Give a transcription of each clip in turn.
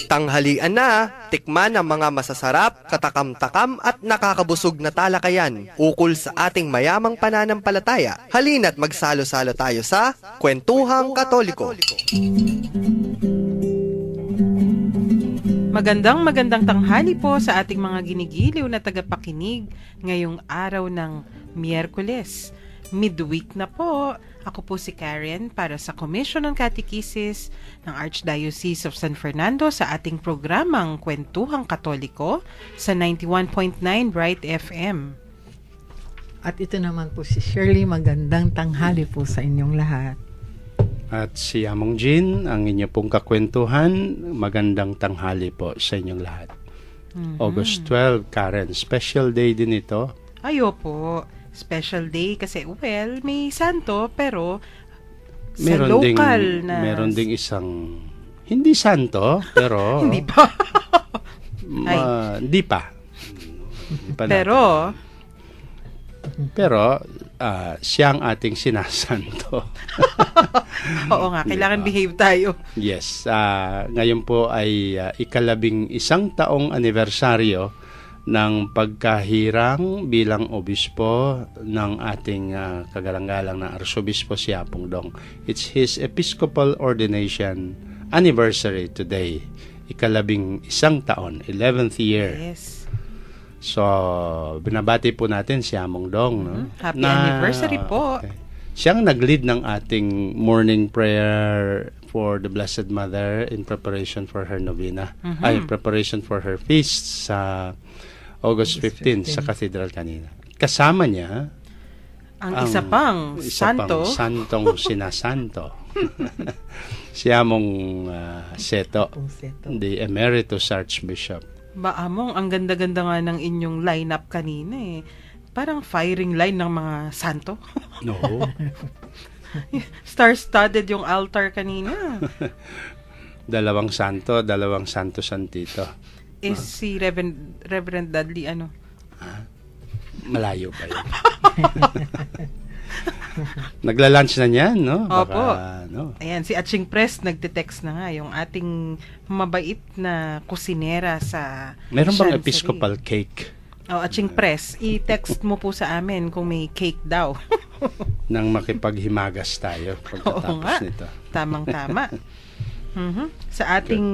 Tanghalian na, tikman ang mga masasarap, katakam-takam at nakakabusog na talakayan ukol sa ating mayamang pananampalataya. Halina't magsalo-salo tayo sa Kwentuhang Katoliko. Magandang tanghali po sa ating mga ginigiliw na tagapakinig ngayong araw ng Miyerkules. Midweek na po. Ako po si Karen para sa Commission on Catechesis ng Archdiocese of San Fernando sa ating programang Kwentuhang Katoliko sa 91.9 Bright FM. At ito naman po si Shirley. Magandang tanghali po sa inyong lahat. At si Among Jean, ang inyo pong kakwentuhan. Magandang tanghali po sa inyong lahat. August 12, Karen, special day din ito. Ayo po. Special day kasi, well, may santo, pero sa local na... Meron ding isang, hindi santo, pero... Hindi pa. Hindi pa. Pero, siya ang ating sinasanto. Oo nga, kailangan behave tayo. Yes. Ngayon po ay ika-11 taong anibersaryo ng pagkahirang bilang obispo ng ating kagalang-galang na Arsobispo si Apong Dong. It's his episcopal ordination anniversary today. Ika-11 taon, 11th year. Yes. So, binabati po natin si Among Dong. No? Happy anniversary po. Okay. Siyang nag-lead ng ating morning prayer for the Blessed Mother in preparation for her novena. Ay, preparation for her feast sa August 15 sa cathedral kanina. Kasama niya ang isa pang santong sinasanto. Si Among Seto, the Emeritus Archbishop. Ba, Among, ang ganda-ganda nga ng inyong lineup kanina eh. Parang firing line ng mga santo. No. Star-studded yung altar kanina. Dalawang santo-santito. Si Reverend Dudley, ano? Malayo pa yun. Nagla-lunch na niyan, no? Opo. Baka, no? Ayan, si Atching Press nagte-text na nga, yung ating mabait na kusinera sa meron bang Chancery. Episcopal cake? Atching Press, i-text mo po sa amin kung may cake daw. Nang makipaghimagas tayo pagkatapos nito. Tamang-tama. Sa ating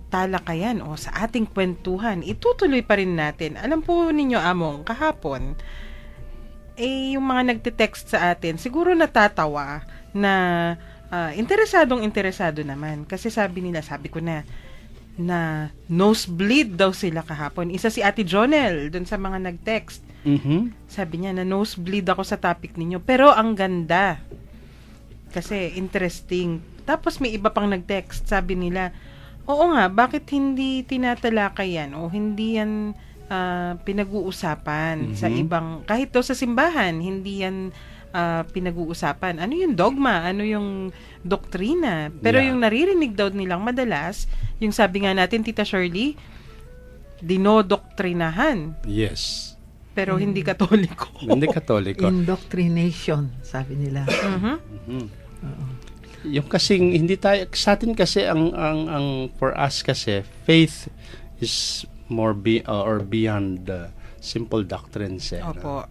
talakayan o sa ating kwentuhan, itutuloy pa rin natin. Alam po ninyo, Among, kahapon, yung mga nagte-text sa atin, siguro natatawa na interesado naman. Kasi sabi ko na nosebleed daw sila kahapon. Isa si Ate Jonel, dun sa mga nag-text. Sabi niya na nosebleed ako sa topic ninyo. Pero ang ganda. Kasi interesting. Tapos may iba pang nag-text, sabi nila, oo nga, bakit hindi tinatalakay yan o hindi yan pinag-uusapan sa ibang, kahit daw sa simbahan, hindi yan pinag-uusapan. Ano yung dogma? Ano yung doktrina? Pero yung naririnig daw nilang madalas, yung sabi nga natin, Tita Shirley, dinodoktrinahan. Yes. Pero hindi katoliko. Hindi katoliko. Indoctrination, sabi nila. Yung kasing hindi tayo sa atin kasi ang for us kasi faith is more beyond simple doctrines Opo. No?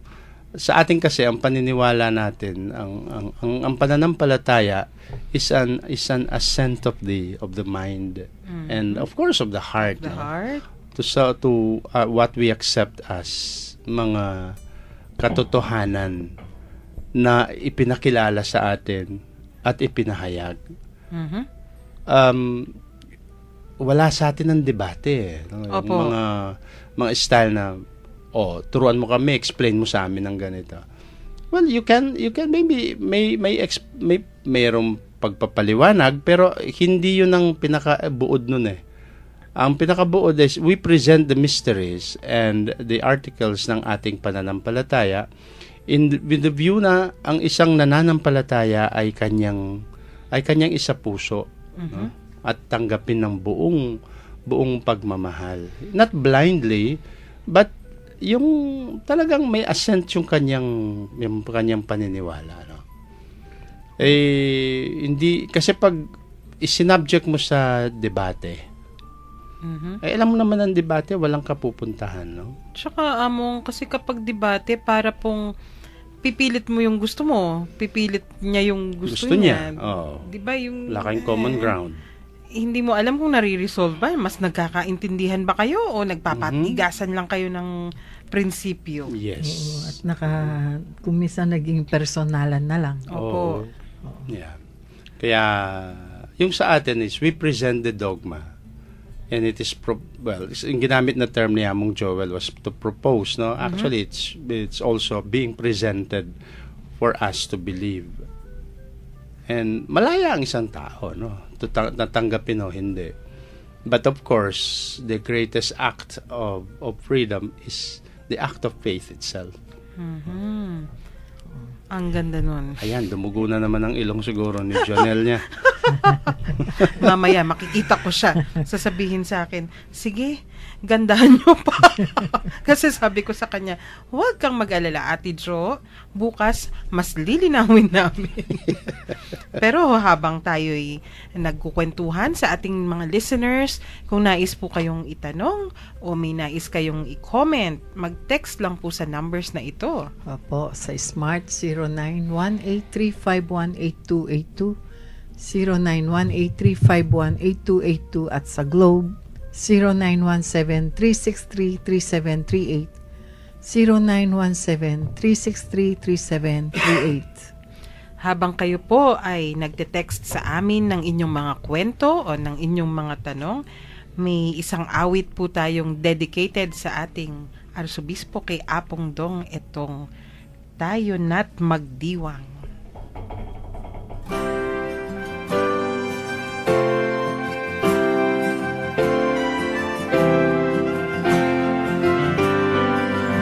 Sa atin kasi ang paniniwala natin ang pananampalataya is an ascent of the mind and of course of the heart. To what we accept as mga katotohanan na ipinakilala sa atin at ipinahayag. Wala sa atin ng debate. Opo. Mga style na, turuan mo kami, explain mo sa amin ng ganito. Well, you can maybe mayroong pagpapaliwanag, pero hindi yun ang pinakabuod nun eh. Ang pinakabuod is we present the mysteries and the articles ng ating pananampalataya with the view na ang isang nananampalataya ay kanyang isa puso, no? At tanggapin ng buong pagmamahal, not blindly, but yung talagang may assent yung kanyang paniniwala, no? Hindi kasi pag isinubject mo sa debate, Mhm. Alam mo naman ang debate, walang kapupuntahan, no? Tsaka kasi kapag debate, para pong pipilit mo yung gusto mo, pipilit niya yung gusto niya. Oo. Di ba yung... Wala kayong common ground. Hindi mo alam kung nare-resolve ba, mas nagkakaintindihan ba kayo o nagpapatigasan lang kayo ng prinsipyo. Yes. Oo, at kung minsan naging personalan na lang. Opo. Yeah. Kaya, yung sa atin is, we present the dogma. And it is, yung ginamit na term ni Among Joel was to propose, no? Actually, it's also being presented for us to believe. And malaya ang isang tao, no? Natanggapin o hindi. But of course, the greatest act of freedom is the act of faith itself. Ang ganda nun. Ayan, dumugo na naman ang ilong siguro ni Jonel niya. Mamaya, makikita ko siya. Sasabihin sa akin, sige, gandahan nyo pa. Kasi sabi ko sa kanya, huwag kang mag-alala, Ate Jo. Bukas, mas lilinawin namin. Pero habang tayo'y nagkukwentuhan sa ating mga listeners, kung nais po kayong itanong o may nais kayong i-comment, mag-text lang po sa numbers na ito. Opo, sa Smart 0918-351-8282, 0918-351-8282 at sa Globe 0917-363-3738, 0917-363-3738. Habang kayo po ay nagte-text sa amin ng inyong mga kwento o ng inyong mga tanong, may isang awit po tayong dedicated sa ating Arsobispo kay Apong Dong, itong Tayo Na't Magdiwang.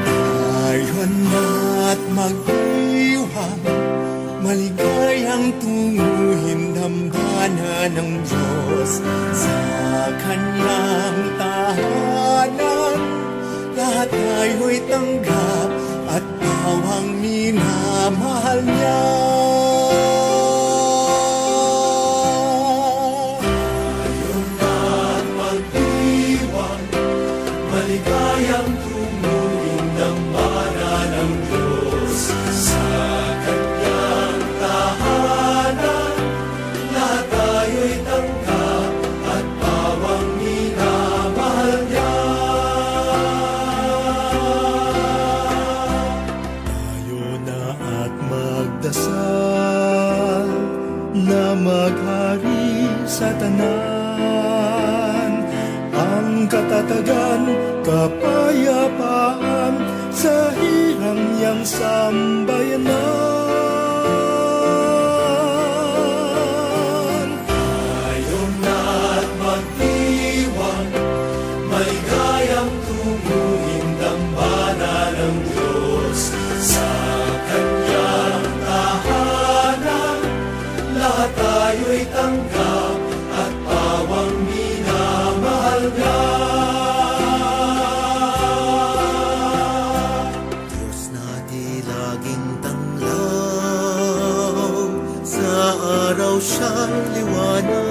Tayo na't magdiwang, maligayang tunguhin dambana ng Diyos sa kanyang tahanan. Lahat tayo'y tanggap at bawang minamahal niya. Tayo na't magdiwang, maligayang tunguhin dambana ng Diyos sa kanyang tahanan. Lahat tayo'y tanggap at bawang minamahal niya. Tayo na at magdasal na maghari sa tanan, ang katatagan, kapayapaan sa hirang niyang sambayanan. Tayo na't magdiwang, maligayang tunguhin dambana ng Diyos sa kanyang tahanan. Lahat tayo'y tanggap at bawang minamahal niya. Diyos na di laging tanglaw, sa araw siya'y liwanag.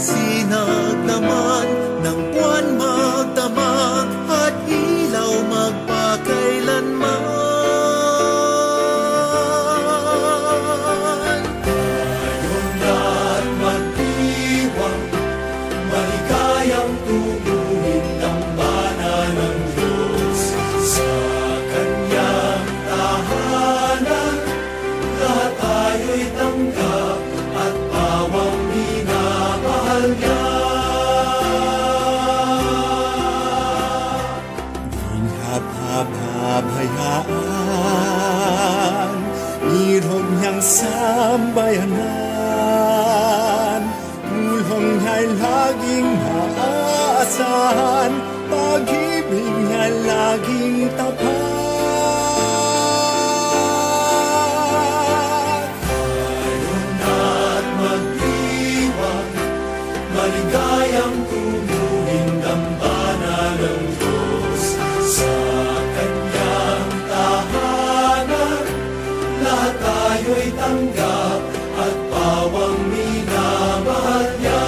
Sinag naman ng buwan magdamag at ilaw magpakailanman. Tayo na't magdiwang, maligayang tunguhin dambana ng Diyos sa kanyang tahanan. Lahat tayo'y tanggap at bawang minamahal niya. Hab-hab-hayaan, irog niyang sambayanan. Pulhong niya'y laging maaasahan, pag-ibig niya laging tapat. Tayo na't magdiwang, maligayang tunguhin dambana ng Diyos sa kanyang tahanan. Lahat tayo'y tanggap at bawang minamahal niya.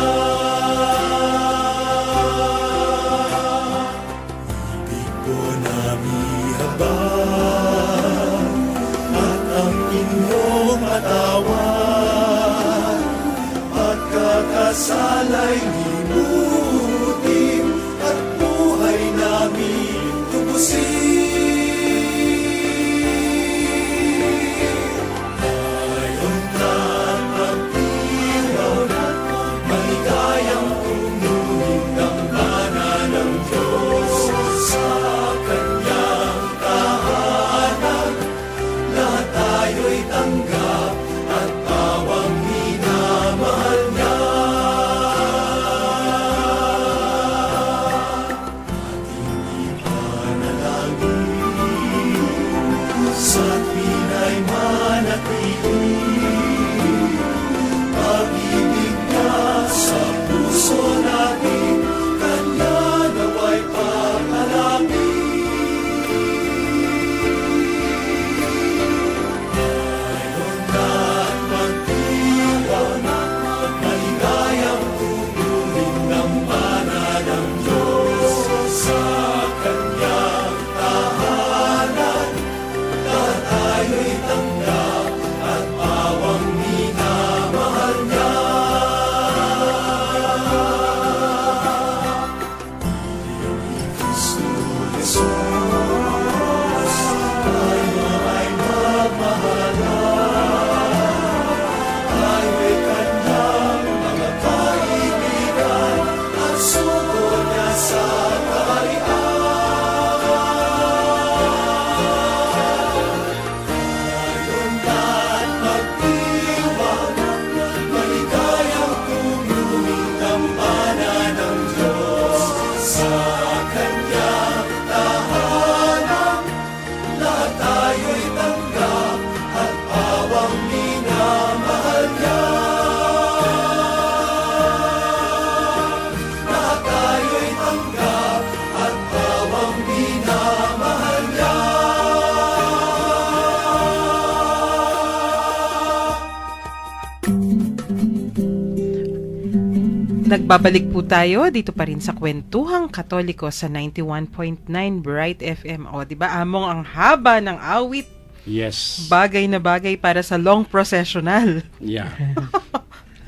Nagbabalik po tayo dito pa rin sa Kwentuhang Katoliko sa 91.9 Bright FM. O, di ba, Among, ang haba ng awit. Yes. Bagay na bagay para sa long processional. Yeah.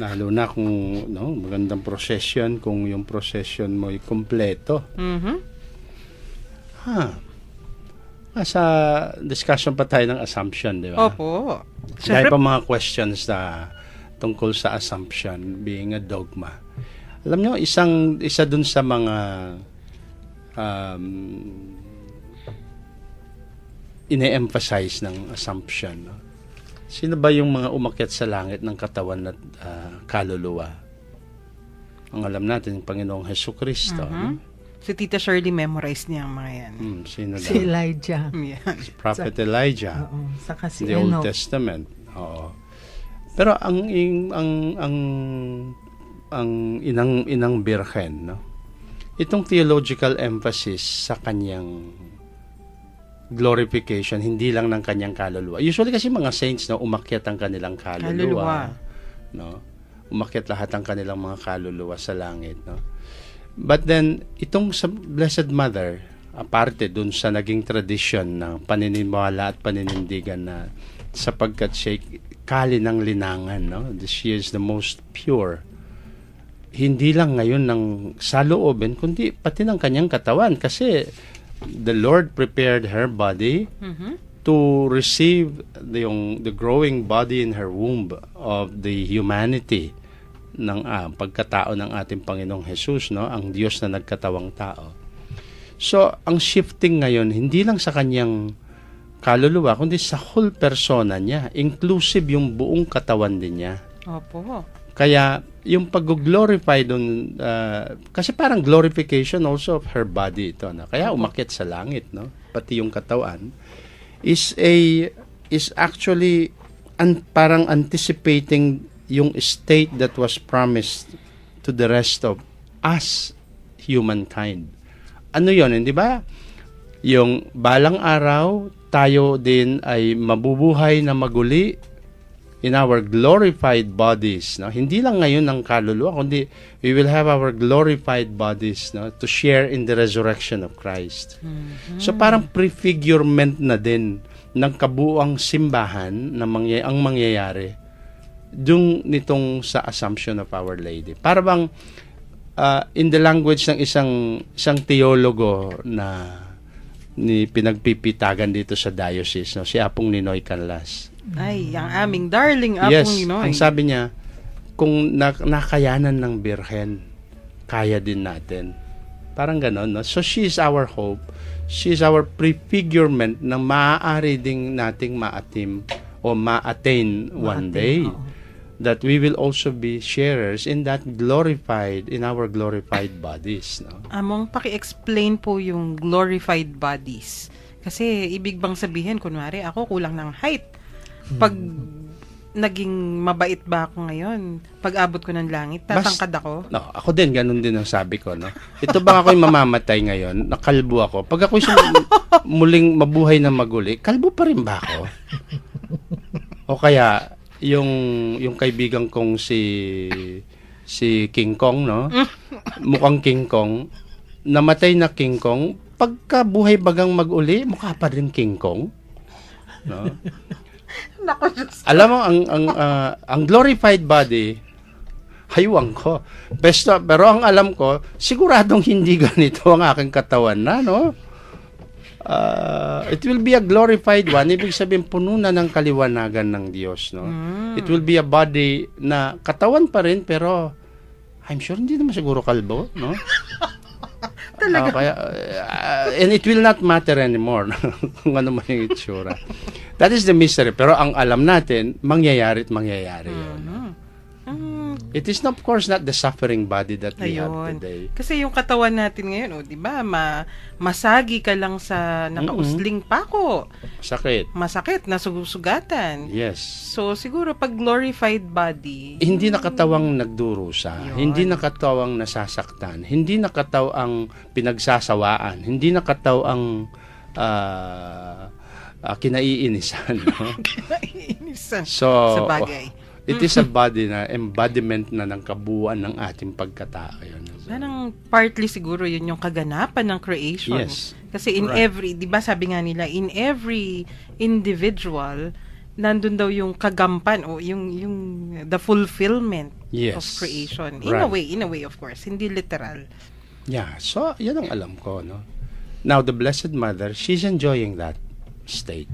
Lalo na kung magandang procession, kung yung procession mo ay kompleto. Sa discussion pa tayo ng assumption, di ba? Opo. Dahil pa mga questions na tungkol sa assumption being a dogma. Alam nyo, isa dun sa mga ine-emphasize ng assumption. No? Sino ba yung mga umakyat sa langit ng katawan at kaluluwa? Ang alam natin, yung Panginoong Hesukristo. No? Si Tita Shirley memorize niya ang mga yan. Sino daw? Si Elijah. Yan. Prophet Elijah. Oo. Saka si The Old Enoch. Testament. Oo. Pero ang inang birhen, no? Itong theological emphasis sa kanyang glorification, hindi lang ng kanyang kaluluwa. Usually kasi mga saints, no, umakyat ang kanilang kaluluwa. No? Umakyat lahat ang kanilang mga kaluluwa sa langit, no? But then, itong sa Blessed Mother, aparte dun sa naging tradisyon ng panininiwala at paninindigan na sapagkat siya kali ng linangan, no? She is the most pure. Hindi lang ngayon ng saloobin, kundi pati ng kanyang katawan. Kasi the Lord prepared her body to receive the growing body in her womb of the humanity ng pagkatao ng ating Panginoong Jesus, no? Ang Diyos na nagkatawang tao. So, ang shifting ngayon, hindi lang sa kanyang kaluluwa, kundi sa whole persona niya. Inclusive yung buong katawan din niya. Opo. Kaya, yung pag-glorify doon, kasi parang glorification also of her body ito. No? Kaya umakyat sa langit, no? Pati yung katawan, is actually parang anticipating yung state that was promised to the rest of us, humankind. Ano yun, hindi ba? Yung balang araw, tayo din ay mabubuhay na maguli in our glorified bodies. No? Hindi lang ngayon ng kaluluwa, kundi we will have our glorified bodies, no, to share in the resurrection of Christ. So parang prefigurement na din ng kabuuang simbahan na ang mangyayari dung nitong sa Assumption of Our Lady. Para bang in the language ng isang teologo na pinagpipitagan dito sa diocese, no, si Apong Ninoy Canlas. Ay, ang aming darling Apong Ninoy. Ang sabi niya, kung nakayanan ng Birhen, kaya din natin. Parang ganon, no? So she is our hope. She is our prefigurement na maaari ding nating maatim o ma-attain one day. That we will also be sharers in our glorified bodies. No? Among, paki-explain po yung glorified bodies. Kasi ibig bang sabihin, kunwari, ako kulang ng height. Pag naging mabait ba ako ngayon, pag abot ko ng langit, tatangkad ako? No, ako din, ganun din ang sabi ko. No? Ito bang ako'y mamamatay ngayon, nakalbo ako. Pag ako'y muling mabuhay na maguli, kalbo pa rin ba ako? O kaya, yung kaibigan kong si King Kong, no? Mukhang King Kong, namatay na King Kong, pagka buhay bagang mag-uli, mukha pa rin King Kong. No? Alam mo, ang glorified body, haywang ko. Pero ang alam ko, siguradong hindi ganito ang aking katawan na, no? It will be a glorified one. Ibig sabihin, puno na ng kaliwanagan ng Diyos, no? It will be a body na katawan pa rin, pero I'm sure hindi naman siguro kalbo, no? Talaga. And it will not matter anymore kung ano man yung itsura. That is the mystery. Pero ang alam natin, mangyayari at mangyayari yun. It is not, of course, not the suffering body that we have today. Kasi yung katawan natin ngayon, di ba, masagi ka lang sa nakausling pako. Sakit. Masakit, nasugatan. Yes. So, siguro pag glorified body, hindi nakatawang nagdurusa, hindi nakatawang nasasaktan, hindi nakatawang pinagsasawaan, hindi nakatawang kinaiinisan. No? Kinaiinisan. So, sa bagay. It is a body na embodiment na ng kabuuan ng ating pagkatao. Yun. Parang partly siguro yun yung kaganapan ng creation. Yes. Kasi in Right. every, di ba sabi nga nila, in every individual, nandun daw yung kagampan o yung the fulfillment Yes. of creation. In Right. a way of course, hindi literal. Yeah, so yan ang alam ko, no? Now, the Blessed Mother, she's enjoying that state.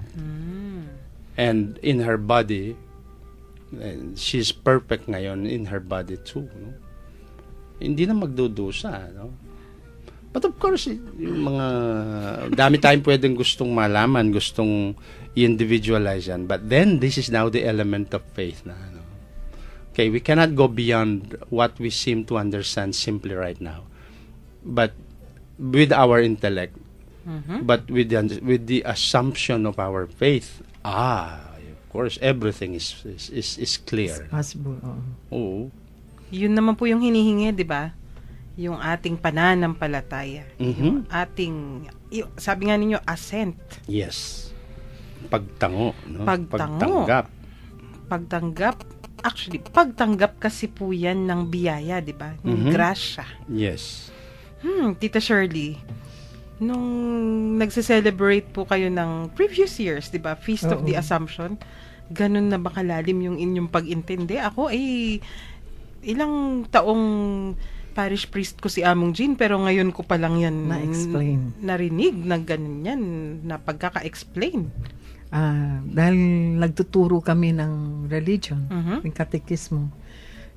And in her body, she's perfect ngayon in her body too, no? Hindi na magdudusa, no? But of course, yung mga dami tayong pwedeng gustong malaman, gustong i-individualize yan. But then, this is now the element of faith na, no? Okay, we cannot go beyond what we seem to understand simply right now. But with our intellect, but with the assumption of our faith, of course, everything is clear. Possible. Oo. Yun naman po yung hinihingi, di ba? Yung ating pananampalataya. Yung ating, sabi nga ninyo, assent. Yes. Pagtango, no? Pagtango. Pagtanggap. Actually, pagtanggap kasi po yan ng biyaya, di ba? Ng grasya. Yes. Tita Shirley, nung nagse-celebrate po kayo ng previous years, di ba? Feast of the Assumption, ganun na ba kalalim yung inyong pag-intindi? Ako ay ilang taong parish priest ko si Among Jean, pero ngayon ko pa lang yan Na-explain. narinig na ganun yan, na pagkaka-explain. Dahil nagtuturo kami ng religion, ng katekismo.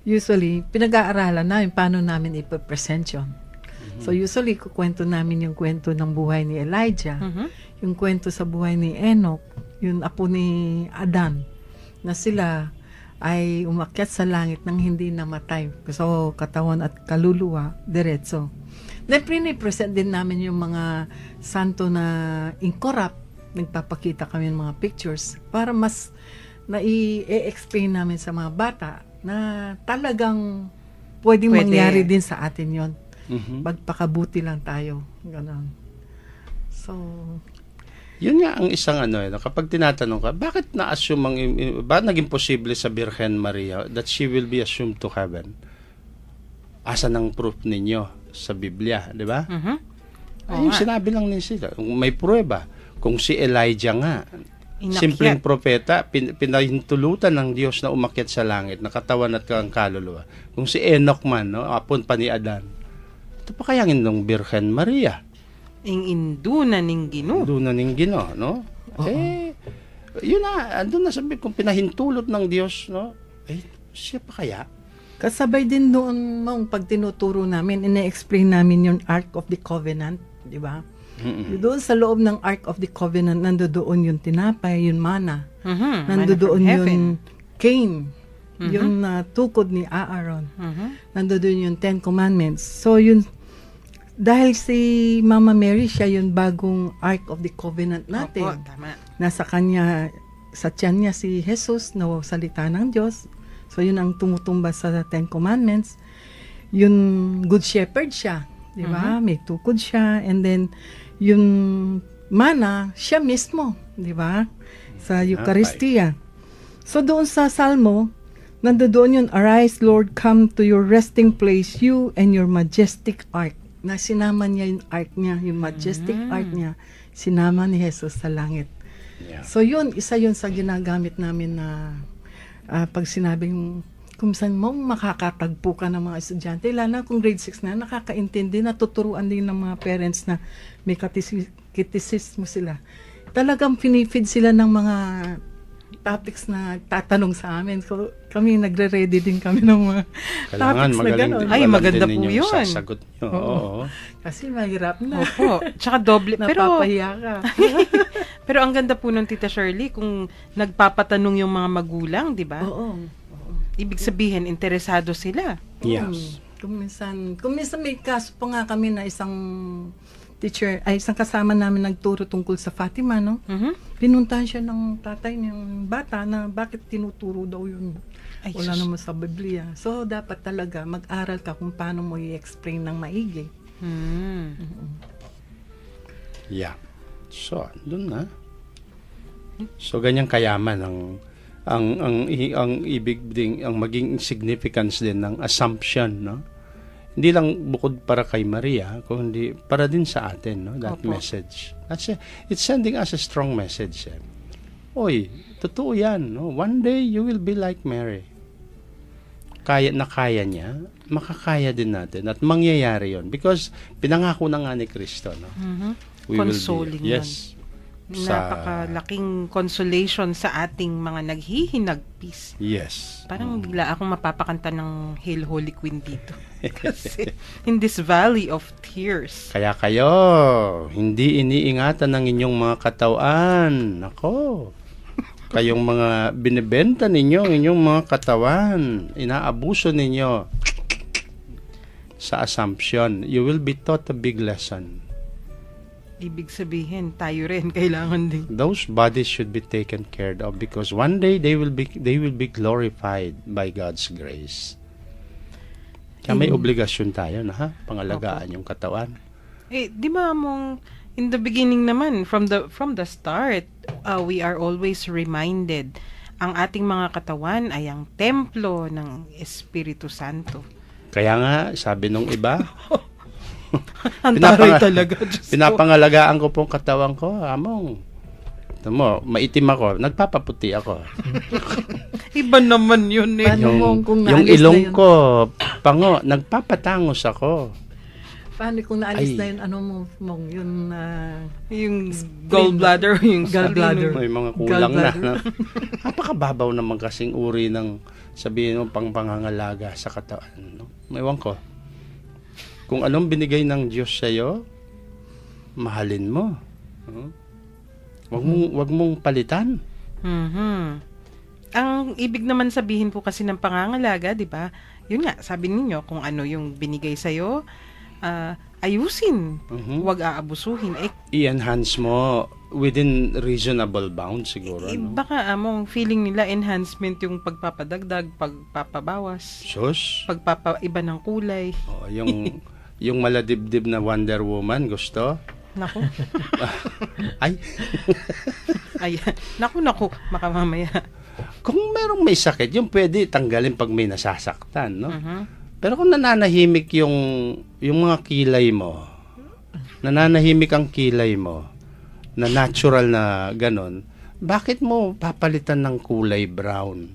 Usually, pinag-aaralan namin paano namin ipapresent yun. So usually, kukwento namin yung kwento ng buhay ni Elijah, yung kwento sa buhay ni Enoch, yung apo ni Adan, na sila ay umakyat sa langit nang hindi namatay. So, katawan at kaluluwa, diretso. Then, present din namin yung mga santo na incorrupt. Nagpapakita kami ng mga pictures para mas na-i-explain namin sa mga bata na talagang pwedeng mangyari din sa atin yon. Magpakabuti lang tayo. Ganon. So, yun nga ang isang kapag tinatanong ka, bakit na-assume bakit naging posible sa Birhen Maria that she will be assumed to heaven? Asan ang proof ninyo sa Biblia, di ba? Yung sinabi lang din sila, may pruweba. Kung si Elijah nga, simpleng propeta, pinahintulutan ng Diyos na umakyat sa langit, na katawan at kaluluwa. Kung si Enoch man, no, apon pa ni Adan, ito pa kayang indong Birhen Maria. Induna ning Ginoo. Induna ning Ginoo, no? Yun na, andun na sabi, kung pinahintulot ng Diyos, no? Siya pa kaya? kasabay din doon mong pag tinuturo namin, ina-explain namin yung Ark of the Covenant, di ba? Doon sa loob ng Ark of the Covenant, nandoon yung tinapay, yung mana. Nandoon yung cane, yung tukod ni Aaron. Nandoon yung 10 Commandments. So, yun, dahil si Mama Mary, siya yung bagong Ark of the Covenant natin. Opo, tama. Nasa kanya, sa tiyan niya si Jesus na salita ng Diyos. So, yun ang tumutumba sa 10 Commandments. Yun, Good Shepherd siya. Di ba? May tukod siya. And then, yung mana, siya mismo. Di ba? Sa Eucharistia. So, doon sa Salmo, nandoon yun, Arise, Lord, come to your resting place, you and your majestic ark. Na sinama niya yung ark niya, yung majestic ark niya, sinama ni Jesus sa langit. Yeah. So yun, isa yun sa ginagamit namin na pag sinabing kung saan mo makakatagpo ka ng mga estudyante, lalo na kung grade 6 na, nakakaintindi, natuturuan din ng mga parents na may kritisismo sila. Talagang pinifeed sila ng mga topics na tatanong sa amin. So, kami nagre-ready din kami ng mga topics na gano'n. Ay, maganda po yun. Sasagot nyo. Oo. Kasi mahirap na. Opo. Tsaka doble. Napapahiya ka. Pero ang ganda po ng Tita Shirley, kung nagpapatanong yung mga magulang, di ba? Oo. Ibig sabihin, interesado sila. Yes. Kung minsan may kaso pa nga kami na isang teacher, ay isang kasama namin nagturo tungkol sa Fatima, no? Pinuntahan siya ng tatay ng bata na bakit tinuturo daw yun. Ay, wala naman sa Biblia. So, dapat talaga mag-aral ka kung paano mo i-explain ng maigi. Yeah. So, dun na. So, ganyang kayaman ang ibig ding, ang maging significance din ng assumption, no? Hindi lang bukod para kay Maria, kundi para din sa atin, no? That Opo. message. It's sending us a strong message. Oy, totoo yan, no? One day you will be like Mary. Kaya niya, makakaya din natin at mangyayari yon because pinangako na nga ni Kristo, no? We will be- Consoling yes. Napakalaking consolation sa ating mga naghihinagpis. Yes. Parang bigla akong mapapakanta ng Hail Holy Queen dito. Kasi in this valley of tears. Kaya kayo, hindi iniingatan ng inyong mga katawan. Nako. Kayong mga binibenta ninyo, inyong mga katawan, inaabuso ninyo sa assumption. You will be taught a big lesson. Ibig sabihin, tayo rin kailangan din. Those bodies should be taken care of because one day they will be glorified by God's grace. Kaya may obligasyon tayo na pangalagaan yung katawan. Di ba mong in the beginning naman from the start, we are always reminded ang ating mga katawan ay ang templo ng Espiritu Santo. Kaya nga sabi nung iba, Ang taray talaga. Diyos ko. pinapangalagaan ko pong katawan ko, among. Ito mo, maitim ako, nagpapaputi ako. Iba naman yun eh. Paano kung yung naalis ilong na yun? ko, pango, nagpapatangos ako. Paano kung naalis Ay. na yun, ano mong, yun, Yung gallbladder, yung Gallbladder. May mga kulang na. Gallbladder. No? Napakababaw naman kasing uri ng sabihin mo pangangalaga sa katawan. No? Ewan ko. Kung anong binigay ng Diyos sa'yo, mahalin mo. No? Wag mong palitan. Ang ibig naman sabihin po kasi ng pangangalaga, di ba? Yun nga, sabi ninyo, kung ano yung binigay sa'yo, ayusin. Huwag aabusuhin. I-enhance mo within reasonable bounds siguro. No? Baka among feeling nila enhancement yung pagpapadagdag, pagpapabawas, Sus. pagpapaiba ng kulay. Oh, yung maladibdib na Wonder Woman, gusto? Naku. Ay, Ay, naku, makamamaya. kung merong may sakit, yung pwede tanggalin pag may nasasaktan, no? Pero kung nananahimik yung mga kilay mo, nananahimik ang kilay mo, na natural na ganon, bakit mo papalitan ng kulay brown?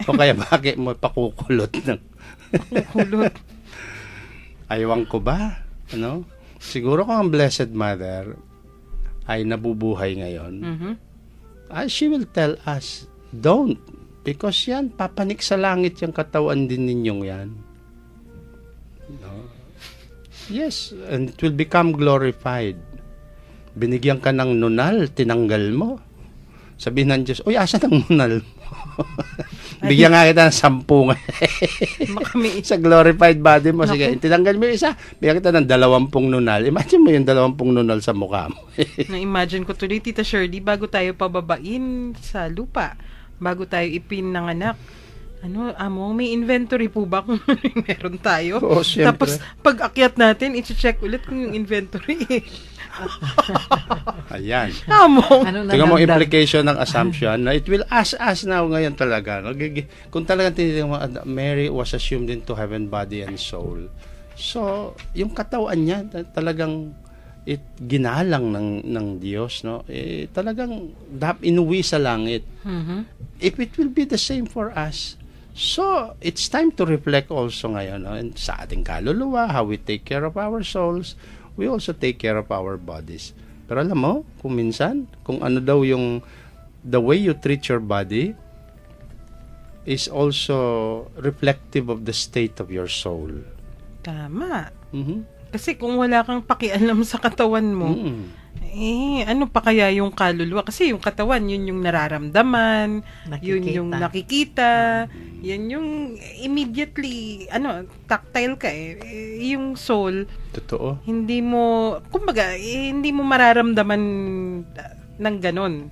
O kaya bakit mo pakukulot ng... Kulot. Aywan ko ba? Ano? Siguro kung ang Blessed Mother ay nabubuhay ngayon, she will tell us, don't. Because yan, papanik sa langit yung katawan din ninyong yan. No? Yes, and it will become glorified. Binigyan ka ng nunal, tinanggal mo. Sabihin ng Diyos, uy, asan ang nunal mo? Bigyan nga kita ng 10 sa glorified body mo. Sige, tinanggal mo yung isa. Bigyan kita ng 20 nunal. Imagine mo yung 20 nunal sa mukha mo. Na-imagine ko tuloy, Tita Shirley, bago tayo pababain sa lupa, bago tayo ipinanganak, may inventory po ba kung meron tayo? Oo, syempre. Tapos, pag akyat natin, i-check ulit kung yung inventory. Ayan. ano na Tingnan mo dagdag? implication ng assumption na it will as now ngayon talaga. No? Kung talagang tinitingnan mo, Mary was assumed into heaven, body and soul. So, yung katawan niya talagang ginalang ng Diyos, no? Talagang inuwi sa langit. If it will be the same for us. So, it's time to reflect also ngayon, no? And sa ating kaluluwa, how we take care of our souls, we also take care of our bodies. Pero alam mo, kung minsan, kung ano daw yung the way you treat your body is also reflective of the state of your soul. Tama. Kasi kung wala kang pakialam sa katawan mo, ano pa kaya yung kaluluwa? Kasi yung katawan, yun yung nararamdaman, yun yung nakikita, yan yung immediately, tactile ka yung soul, totoo. hindi mo, kumbaga, hindi mo mararamdaman ng ganon.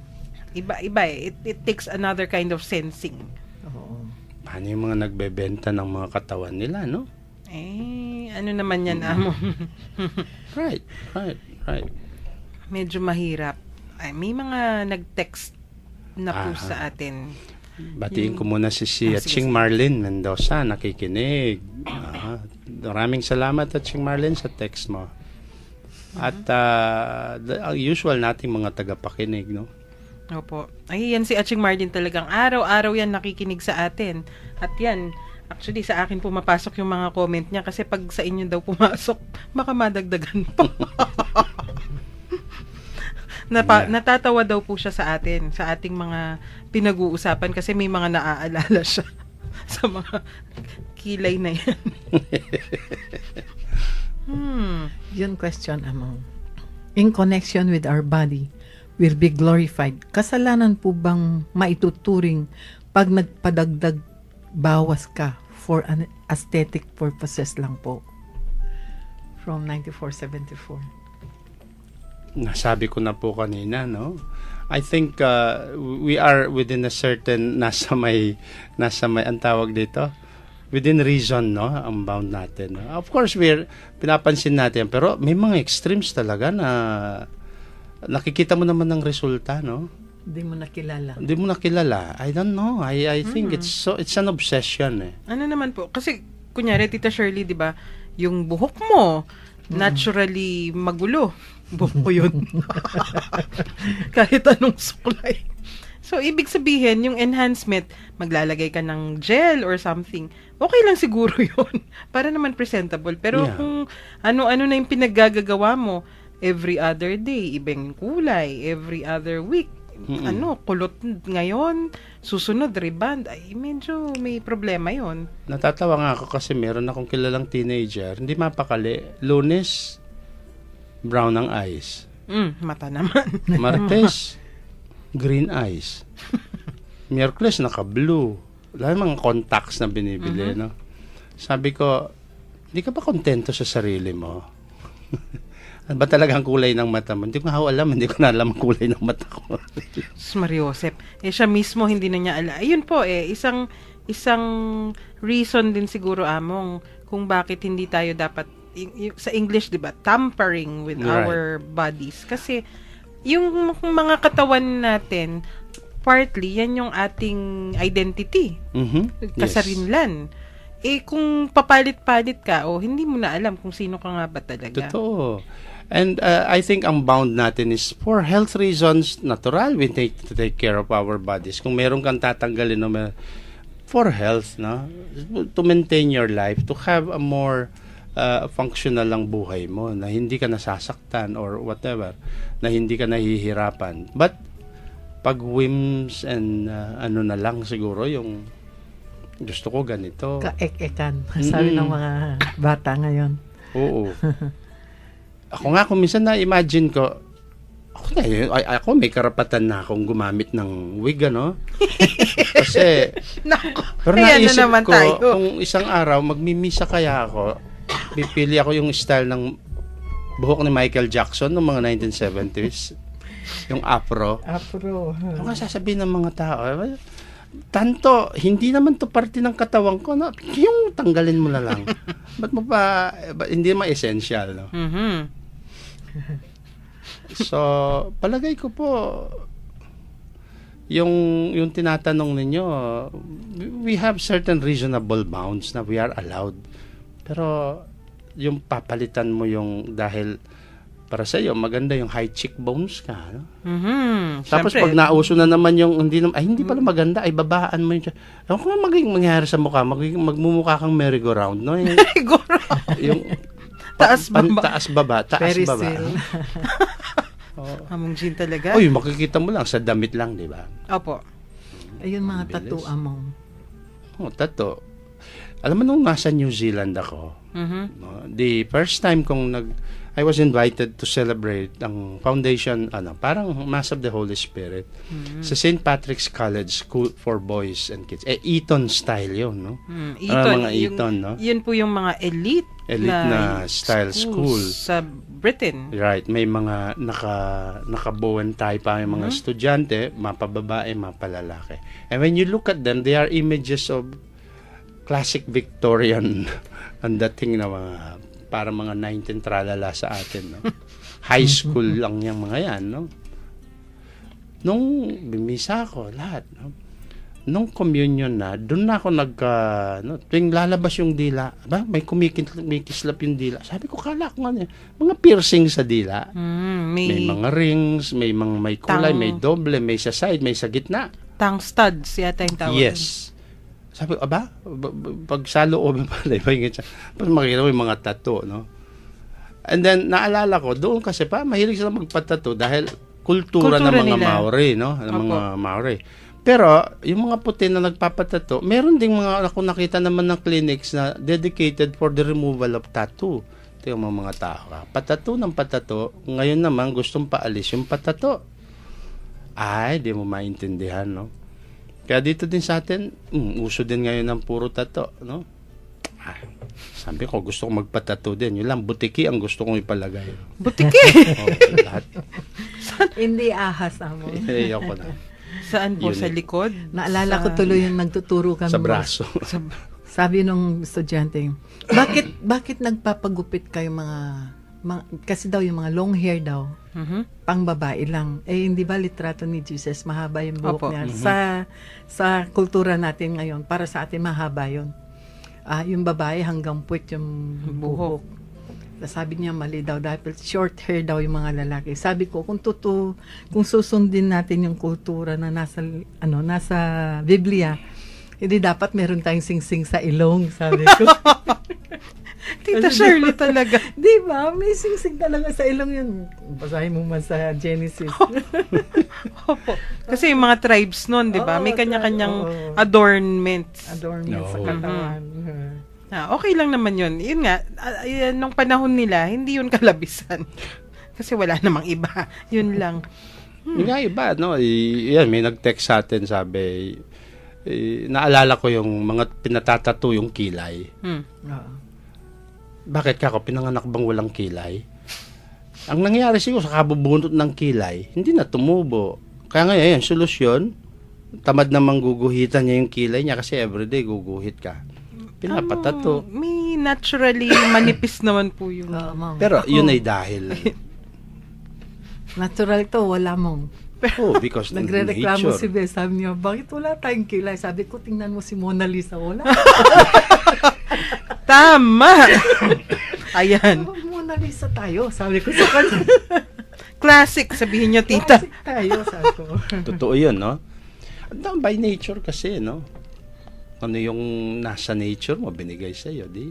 Iba it takes another kind of sensing. Paano yung mga nagbebenta ng mga katawan nila, no? Ano naman yan, amo? Right. Medyo mahirap. May mga nag-text na po sa atin. Batiin ko muna si sige. Ching Marlene Mendoza, nakikinig. Maraming salamat at Ching Marlene sa text mo. At ang usual nating mga tagapakinig, no? Opo. Ay, yan si Aching Martin talagang araw-araw yan nakikinig sa atin. At yan, actually sa akin pumapasok yung mga comment niya kasi pag sa inyo daw pumasok, baka madagdagan pa. Natatawa daw po siya sa atin, sa ating mga pinag-uusapan kasi may mga naaalala siya sa mga kilay na yan. Yun question among. In connection with our body, will be glorified. Kasalanan po bang maituturing pag nagpadagdag bawas ka for an aesthetic purposes lang po? From 9474. Nasabi ko na po kanina, no? I think we are within a certain nasa may ang tawag dito, within reason, no, ang bound natin. Of course, pinapansin natin, pero may mga extremes talaga na nakikita mo naman ng resulta, no? Hindi mo nakilala. I don't know. I think it's an obsession, eh. Ano naman po? Kasi kunyari Tita Shirley, 'di ba? Yung buhok mo naturally magulo. Buhok ko 'yun. Kahit anong suklay. So, ibig sabihin, yung enhancement, maglalagay ka ng gel or something, okay lang siguro yun. Para naman presentable. Pero kung ano-ano na yung pinaggagawa mo, every other day, ibang kulay, every other week, kulot ngayon, susunod, reband, ay medyo may problema yon. Natatawa nga ako kasi meron akong kilalang teenager, hindi mapakali, Lunes, brown ang eyes. Mata naman. Martes, green eyes. Miyerkules, naka-blue. Wala mga contacts na binibili, no? Sabi ko, hindi ka ba kontento sa sarili mo? Ano ba talaga ang kulay ng mata mo? Hindi ko alam ang kulay ng mata ko. Mariosep. Siya mismo hindi na niya alam. Ayun po isang reason din siguro among kung bakit hindi tayo dapat sa English, 'di ba? Tampering with our bodies. Kasi yung mga katawan natin, partly yan yung ating identity. Kasarinlan. Kung papalit-palit ka, hindi mo na alam kung sino ka nga ba talaga. Totoo. And I think ang bound natin is for health reasons, natural, we take to take care of our bodies. Kung meron kang tatanggalin, for health, no? To maintain your life, to have a more functional lang buhay mo, na hindi ka nasasaktan or whatever, na hindi ka nahihirapan. But, pag whims and na lang siguro, yung gusto ko ganito. Kaek-ekan, sabi ng mga bata ngayon. Oo. Ako nga, kung minsan na-imagine ko, ako may karapatan na akong gumamit ng wig, ano? Kasi, pero naisip ko, kung isang araw, magmimisa kaya ako, pipili ako yung style ng buhok ni Michael Jackson noong mga 1970s. Yung afro. Afro. Ano ka sasabihin ng mga tao? Tanto, hindi naman to parte ng katawan ko, no? Yung tanggalin mo na lang. Ba't mo pa, hindi naman essential, no? So, palagay ko po, yung tinatanong ninyo, we have certain reasonable bounds na we are allowed. Pero, yung papalitan mo yung dahil para sa iyo maganda yung high cheekbones ka, no? Tapos pag nauso na naman yung hindi pala maganda, ay babaan mo yung ano kung mangyayari sa mukha, magmumukha kang merry-go-round, no? Yung taas baba. Among Jean talaga. Oy, makikita mo lang sa damit lang, di ba? Opo. Ayun mga tattoo among. Tattoo. Alam mo nung nasa New Zealand ako, the first time I was invited to celebrate ang foundation, parang Mass of the Holy Spirit sa St. Patrick's College School for Boys and Kids. Eton style yun, no? Mga Eton, no? Yun po yung mga elite na style school sa Britain. Right. May mga naka-bow and tie pa yung mga estudyante, mapababae, mapalalaki. And when you look at them, they are images of classic Victorian ang dating na mga para mga 19 tralala sa atin, no? High school lang yung mga yan, no? Nung bimisa ako, lahat. No? Nung communion na, doon na ako tuwing lalabas yung dila, may kumikislap yung dila. Sabi ko, kala ko nga, mga piercing sa dila. May mga rings, may kulay, may doble, may sa side, may sa gitna. Tongue studs yata yung tawag. Yes. Sabi ko, pag sa loob pala, pag makikita mo yung mga tattoo, no? And then, naalala ko, doon kasi mahilig sila magpatato dahil kultura ng mga nila. Maori, no? Ng mga Maori. Pero, yung mga puti na nagpapatato, meron ding mga ako nakita naman ng clinics na dedicated for the removal of tattoo. Ito yung mga tao. Patato ng patato, ngayon naman gustong paalis yung patato. Ay, di mo maintindihan, no? Kaya dito din sa atin, uso din ngayon ng puro tato, no? Sabi ko, gusto kong magpatato din. Yun lang, butiki ang gusto kong ipalagay. Butiki? Lahat. Hindi ahas mo. Ayoko na. Saan po? Sa likod? Naalala ko tuloy yung nagtuturo kami. Sa braso. Sabi nung estudyante, bakit nagpapagupit kayo kasi daw yung mga long hair daw, pang babae lang. Hindi ba litrato ni Jesus, mahaba yung buhok niya. Sa kultura natin ngayon, para sa atin mahaba yun. Yung babae hanggang puwet yung buhok. Sabi niya mali daw dahil short hair daw yung mga lalaki. Sabi ko kung susundin natin yung kultura na nasa Biblia, hindi dapat meron tayong singsing sa ilong, sabi ko. Tita Shirley talaga. Di ba? May singsing talaga sa ilong yun. Basahin mo man sa Genesis. Opo. Kasi yung mga tribes nun, di ba? May kanya-kanyang adornments. Adornments sa katawan. Okay lang naman yun. Yun nga, nung panahon nila, hindi yun kalabisan. Kasi wala namang iba. Yun lang. Yung nga iba, no? Yan, may nag-text sa atin, sabi, naalala ko yung mga pinatatato yung kilay. Bakit ka ako? Pinanganak bang walang kilay? Ang nangyari siguro sa kabubuntot ng kilay, hindi na tumubo. Kaya ngayon, solusyon, tamad na mangguguhitan niya yung kilay niya kasi everyday guguhit ka. Pinapatato. May naturally manipis naman po yung... Pero yun ay dahil... Natural to, wala mong. Because nagre-reklamo si Beth, sabi niya, bakit wala tayong kilay? Sabi ko, tingnan mo si Mona Lisa, wala. Tama! Ayan. Mona Lisa tayo, sabi ko sa kanya. Classic, sabihin niyo, tita. Classic tayo, sabi ko. Totoo yun, no? By nature kasi, no? Ano yung nasa nature mo, binigay sa'yo, di?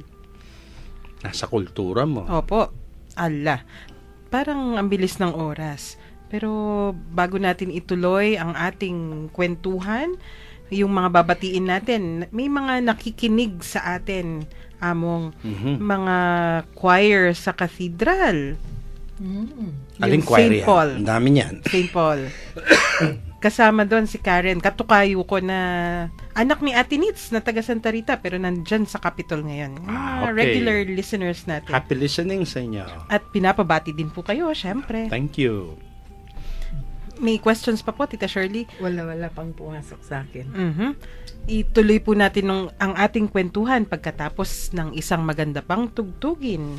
Nasa kultura mo. Opo. Ala. Parang ang bilis ng oras. Pero bago natin ituloy ang ating kwentuhan, yung mga babatiin natin, may mga nakikinig sa atin, Among, mga choir sa cathedral. Aling choir yan? Paul. Ang dami niyan. St. Paul. Kasama doon si Karen, katukayo ko na anak ni Ate Nitz na taga Santa Rita pero nandyan sa Capitol ngayon. Mga regular listeners natin. Happy listening sa inyo. At pinapabati din po kayo, syempre. Thank you. May questions pa po, Tita Shirley? Wala pang pumasok sa akin. Ituloy po natin ang ating kwentuhan pagkatapos ng isang maganda pang tugtugin.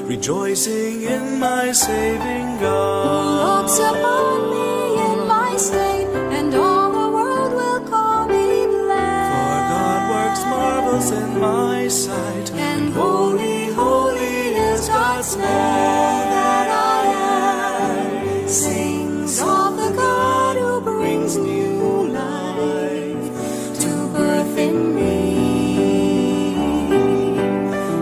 Rejoicing in my saving God, who looks upon me in my state, and all the world will call me blessed. For God works marvels in my sight, new life to birth in me.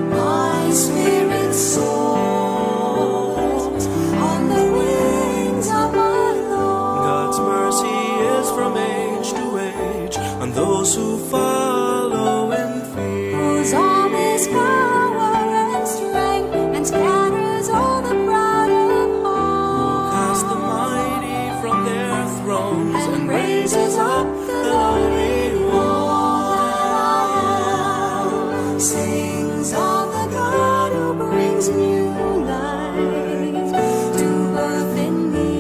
My spirit soars on the wings of my Lord. God's mercy is from age to age on those who follow in fear. Whose arm is power and strength, and scatters all the proud of heart. Cast the mighty from their thrones And raises up the lowly one. Sings of the God who brings new life to birth in me.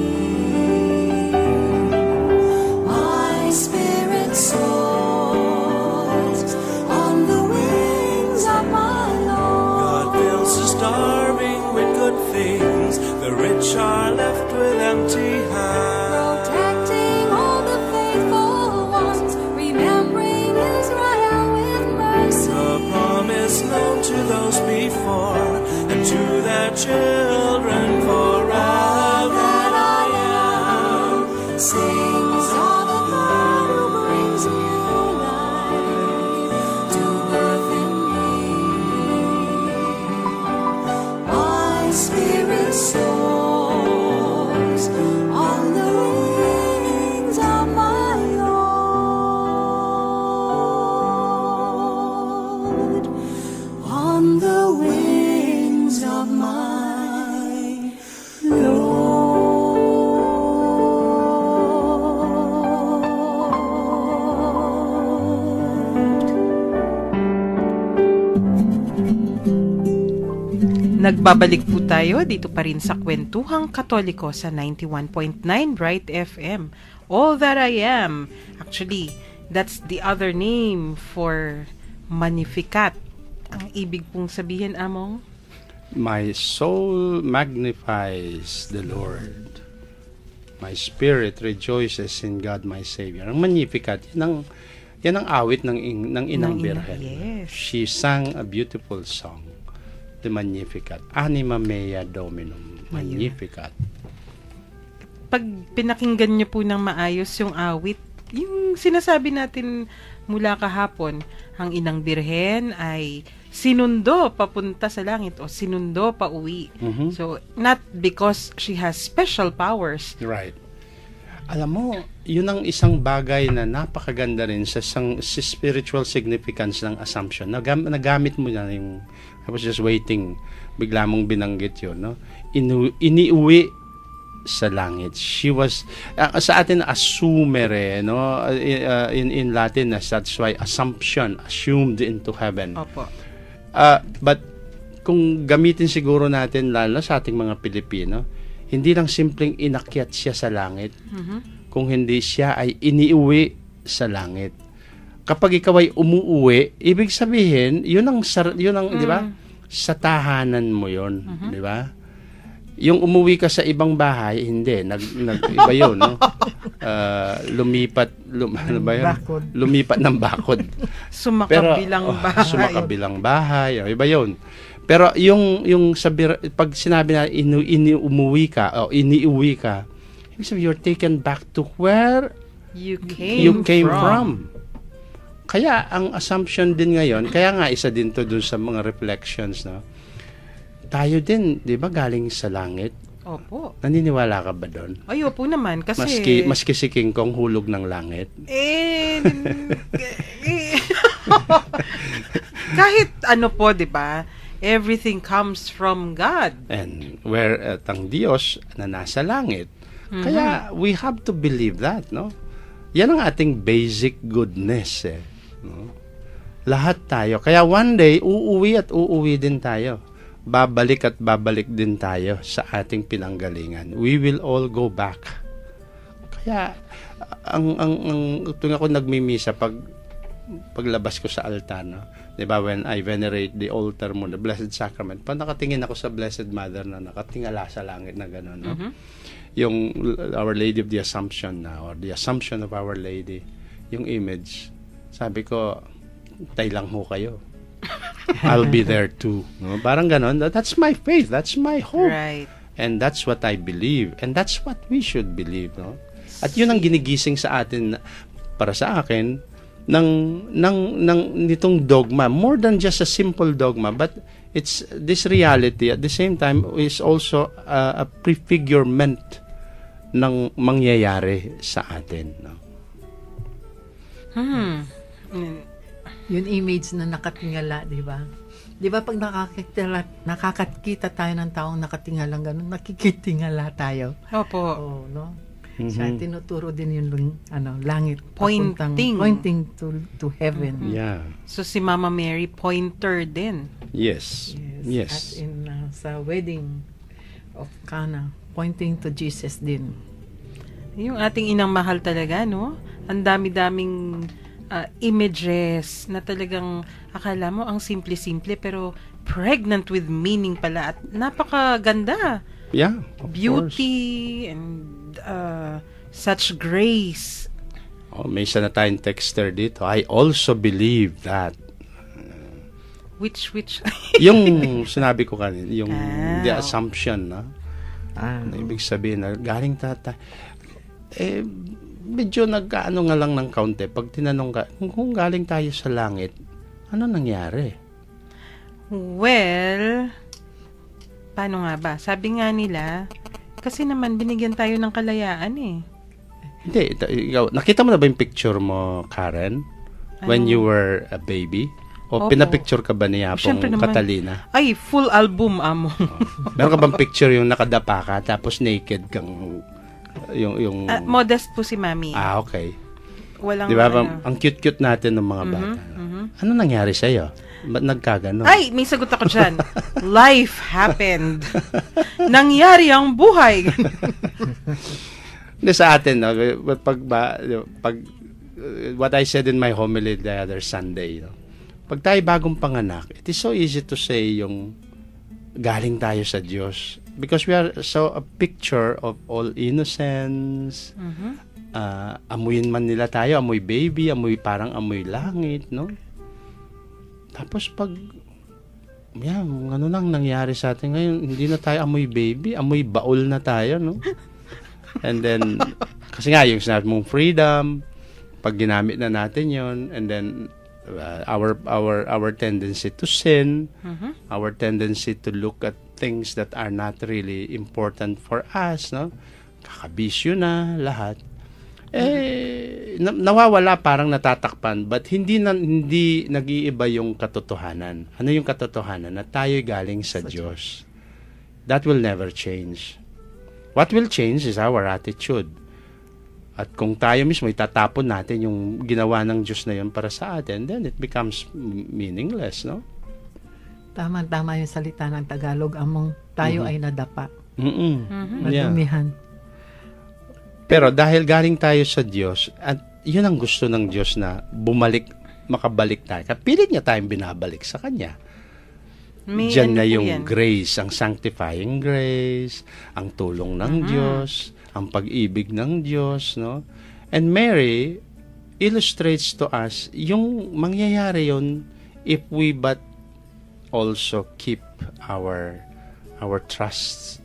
My spirit soars on the wings of my Lord. God fills the starving with good things. The rich are left with empty hands. Protecting all the faithful ones, remembering Israel with mercy. The promise known to those before and to their children forever. That I am sings of the God who brings new life to birth in me. My spirit soars on the wings of my Lord. On the wings of my Lord. Nagbabalik po tayo dito pa rin sa Kwentuhang Katoliko sa 91.9 Bright FM. All That I Am. Actually, that's the other name for Magnificat. Ang ibig pong sabihin, Among? My soul magnifies the Lord. My spirit rejoices in God my Savior. Ang Magnificat, yan ang awit ng Inang Birhen. Yes. She sang a beautiful song, the Magnificat. Anima mea Dominum, Magnificat. Pag pinakinggan niyo po ng maayos yung awit, yung sinasabi natin mula kahapon, ang Inang Birhen ay sinundo papunta sa langit o sinundo pa uwi. So, not because she has special powers. Right. Alam mo, yun ang isang bagay na napakaganda rin sa spiritual significance ng Assumption. Nagamit mo na yung, I was just waiting, bigla mong binanggit yun, no? Iniuwi sa langit. She was, sa atin, assumere, no? In Latin, that's why Assumption, assumed into heaven. Opo. But kung gamitin siguro natin lalo sa ating mga Pilipino, hindi lang simpleng inakyat siya sa langit, kung hindi siya ay iniuwi sa langit. Kapag ikaw ay umuuwi, ibig sabihin, yun ang di ba? Sa tahanan mo yun, di ba? Yung umuwi ka sa ibang bahay, hindi, iba yun, no? Lumipat ng bakod. Sumakabilang bahay, iba yun. Pero yung pag sinabi na umuwi ka o iniuwi ka, you're taken back to where you came from. Kaya ang assumption din ngayon, kaya nga isa din to dun sa mga reflections, no? Tayo din, 'di ba, galing sa langit? Opo. Naniniwala ka ba doon? Ay, opo naman kasi maski si King Kong hulog ng langit. Kahit ano po, 'di ba? Everything comes from God. And where ang Diyos na nasa langit. Kaya we have to believe that, no? Yan ang ating basic goodness, no? Lahat tayo. Kaya one day uuwi at uuwi din tayo. Babalik at babalik din tayo sa ating pinanggalingan. We will all go back. Kaya tuwing ako nagmimisa paglabas ko sa altar, no? 'Di ba, when I venerate the altar mo, the Blessed Sacrament, pag nakatingin ako sa Blessed Mother na nakatingala sa langit na gano'n, no? Yung Our Lady of the Assumption na, or the Assumption of Our Lady, yung image, sabi ko, tay lang ho kayo. I'll be there too. No? Parang ganon. That's my faith. That's my hope. Right. And that's what I believe. And that's what we should believe. No? At yun ang ginigising sa atin, para sa akin, ng nitong dogma. More than just a simple dogma, but it's this reality at the same time is also a prefigurement ng mangyayari sa atin. No? Yung image na nakatingala, di ba? Di ba pag nakakakita tayo ng taong nakatingala ganun, nakikitingala tayo. Opo. Oo, no? Siya tinuturo din yung langit. Pointing. Pointing to heaven. Yeah. So si Mama Mary, pointer din. Yes. As in sa wedding of Cana, pointing to Jesus din. Yung ating inang mahal talaga, no? Ang dami-daming images na talagang akala mo ang simple-simple pero pregnant with meaning pala at napakaganda. Yeah, of Beauty course. and such grace. Oh, may isa na tayong texter dito. I also believe that. Which Yung sinabi ko kanina, yung the oh. assumption, na ibig sabihin na galing tata. Medyo nag-ano nga lang ng kaunti. Pag tinanong ka, kung galing tayo sa langit, ano nangyari? Well, paano nga ba? Sabi nga nila, kasi naman binigyan tayo ng kalayaan eh. Hindi, ikaw, nakita mo na ba yung picture mo, Karen? When you were a baby? O Opo. pinapicture ka ba niya Siyempre pong naman. Catalina? Ay, full album, amo. Meron ka bang picture yung nakadapa ka tapos naked kang yung Modest po si Mami. okay. Walang Di ba? ano. Ang cute-cute natin ng mga bata. Ano nangyari sa'yo? Ba't nagkaganon? Ay, may sagot ako dyan. Life happened. Nangyari ang buhay. Hindi sa atin, no? Pag what I said in my homily the other Sunday, no? Pag tayo bagong panganak, it is so easy to say yung galing tayo sa Diyos. Because we are so a picture of all innocence. Amuyin man nila tayo, amoy baby, parang amoy langit, no? Tapos pag ano nang nangyari sa atin ngayon, hindi na tayo amoy baby, amoy baul na tayo, no? And then, kasi nga, yung sinabi mong freedom, pag ginamit na natin yon, and then, our tendency to sin, our tendency to look at things that are not really important for us, no? Kakabisyo na lahat. Nawawala, parang natatakpan, but hindi nag-iiba yung katotohanan. Ano yung katotohanan? Na tayo'y galing sa Diyos. That will never change. What will change is our attitude. At kung tayo mismo itatapon natin yung ginawa ng Diyos na yun para sa atin, then it becomes meaningless, no? Tama yung salita ng Tagalog, among tayo ay nadapa. Yeah. Madumihan. Pero dahil galing tayo sa Diyos, at yun ang gusto ng Diyos na makabalik tayo. At pilit niya tayong binabalik sa Kanya. Diyan na yung grace, ang sanctifying grace, ang tulong ng Diyos, ang pag-ibig ng Diyos, no? And Mary illustrates to us yung mangyayari yun if we but also keep our trust,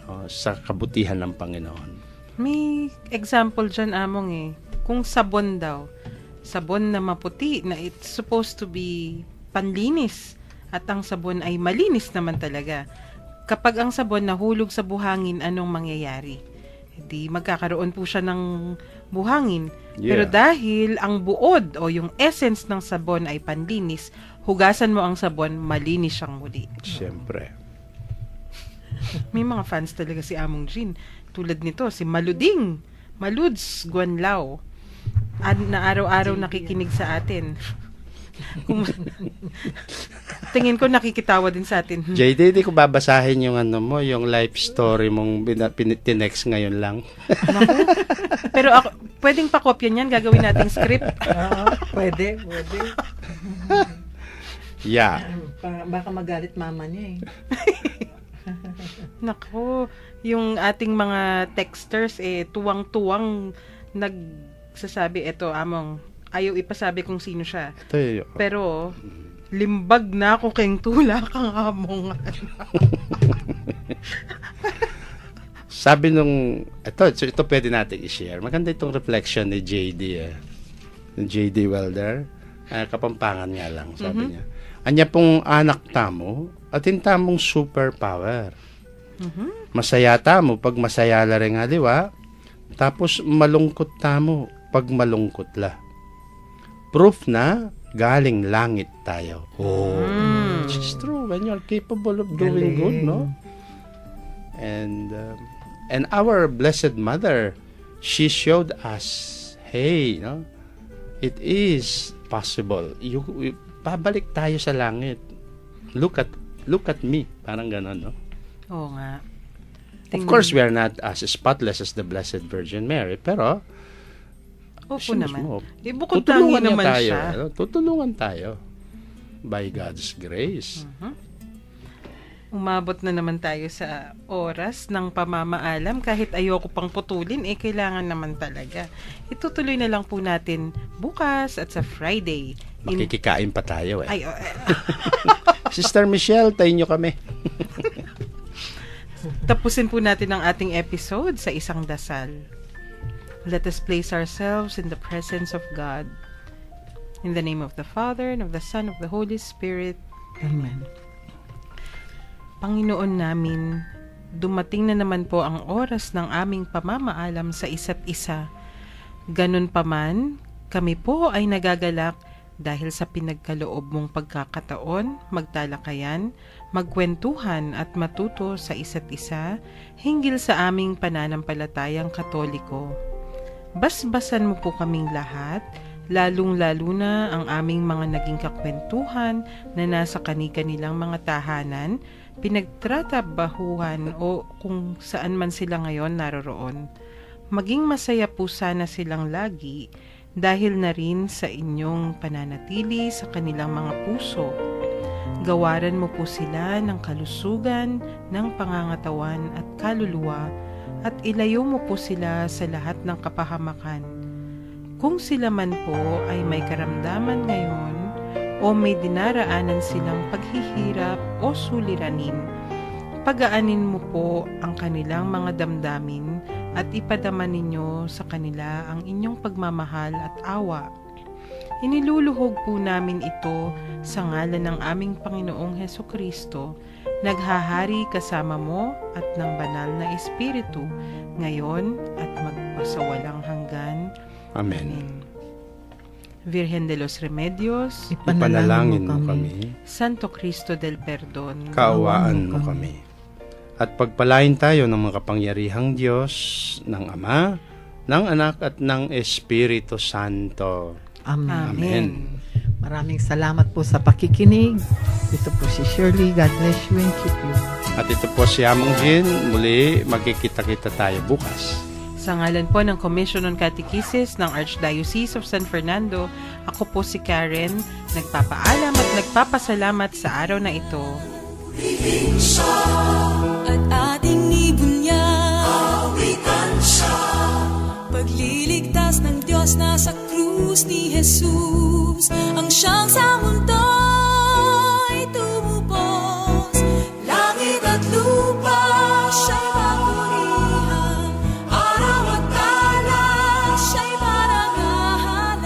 no, sa kabutihan ng Panginoon. May example dyan, among eh. Kung sabon daw, sabon na maputi, na it's supposed to be panlinis, at ang sabon ay malinis naman talaga. Kapag ang sabon nahulog sa buhangin, anong mangyayari? Di magkakaroon po siya ng buhangin. Yeah. Pero dahil ang buod o yung essence ng sabon ay panlinis, hugasan mo ang sabon, malinis siyang muli. Siyempre. May mga fans talaga si Among Jean. Tulad nito, si Maluding, Maluds Guanlao, na araw-araw nakikinig sa atin. Tingin ko nakikitawa din sa atin. JD, di ko babasahin yung yung life story mong tinext ngayon lang. Pero ako, pwedeng pakopyan yan, gagawin nating script. Pwede. Yeah. Baka magalit mama niya eh. Nako, yung ating mga texters tuwang-tuwang nagsasabi, eto among, ayaw ipasabi kung sino siya. Ito yun. Pero, limbag na ako keng tula kang among. Sabi ito pwede natin i-share. Maganda itong reflection ni JD JD Welder. Kapampangan nga lang, sabi niya. Anya pong anak tamo, atin tamong superpower. Masaya tamo, pag masaya la rin nga, di ba? Tapos malungkot tamo, pag malungkot la. Proof na, galing langit tayo. Which is true when you're capable of doing good, no? And our Blessed Mother, she showed us, hey, no? It is possible. Pabalik tayo sa langit. Look at me. Parang ganon, no? Oo nga. Of course, we are not as spotless as the Blessed Virgin Mary, pero Opo naman. Bukod tutulungan tangi naman tayo, siya. Tutulungan tayo by God's grace. Umabot na naman tayo sa oras ng pamamaalam. Kahit ayoko pang putulin, kailangan naman talaga. Itutuloy na lang po natin bukas at sa Friday. Makikikain pa tayo Ay, Sister Michelle, tayo nyo kami. Tapusin po natin ang ating episode sa isang dasal. Let us place ourselves in the presence of God. In the name of the Father, and of the Son, of the Holy Spirit. Amen. Panginoon namin, dumating na naman po ang oras ng aming pamamaalam sa isa't isa. Ganun pa man, kami po ay nagagalak dahil sa pinagkaloob mong pagkakataon, magtalakayan, magkwentuhan at matuto sa isa't isa hinggil sa aming pananampalatayang Katoliko. Basbasan mo po kaming lahat, lalong-lalo na ang aming mga naging kakwentuhan na nasa kani-kanilang mga tahanan, pinagtratabahuhan o kung saan man sila ngayon naroroon. Maging masaya po sana silang lagi dahil na rin sa inyong pananatili sa kanilang mga puso. Gawaran mo po sila ng kalusugan, ng pangangatawan at kaluluwa at ilayo mo po sila sa lahat ng kapahamakan. Kung sila man po ay may karamdaman ngayon o may dinaraanan silang paghihirap o suliranin, pagaanin mo po ang kanilang mga damdamin at ipadama ninyo sa kanila ang inyong pagmamahal at awa. Iniluluhog po namin ito sa ngalan ng aming Panginoong Hesukristo, naghahari kasama mo at ng banal na Espiritu, ngayon at magpasawalang hanggan. Amen. Virgen de los Remedios, Ipanalangin mo kami. Santo Cristo del Perdon, Kaawaan mo kami. At pagpalain tayo ng mga kapangyarihang Diyos, ng Ama, ng Anak at ng Espiritu Santo. Amen. Amen. Maraming salamat po sa pakikinig. Ito po si Shirley. God bless you and keep you. At ito po si Among Jean. Muli, magkikita-kita tayo bukas. Sa ngalan po ng Commission on Catechesis ng Archdiocese of San Fernando, ako po si Karen, nagpapaalam at nagpapasalamat sa araw na ito. At ating nibunyag, awitan siya. Pagliligtas ng Diyos na sa krus ni Jesus, ang siyang sa mundo'y tumupos. Langit at lupa siya'y papurihan, araw at talas siya'y parangalan.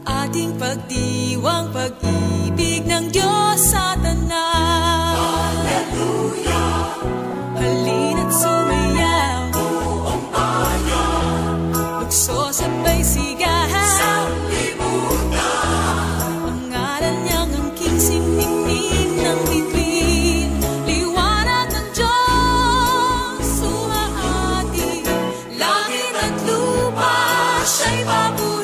Ating pagdiwang pag-ibig ng Diyos sa tanan. Hallelujah! Halina't sumayaw, buong bayan, magsosabay sigahan sa libutan. Ang ngalan niyang angking siningning ng bituin, liwanag ng Diyos, sumahati. Langit at lupa siya'y papurihan.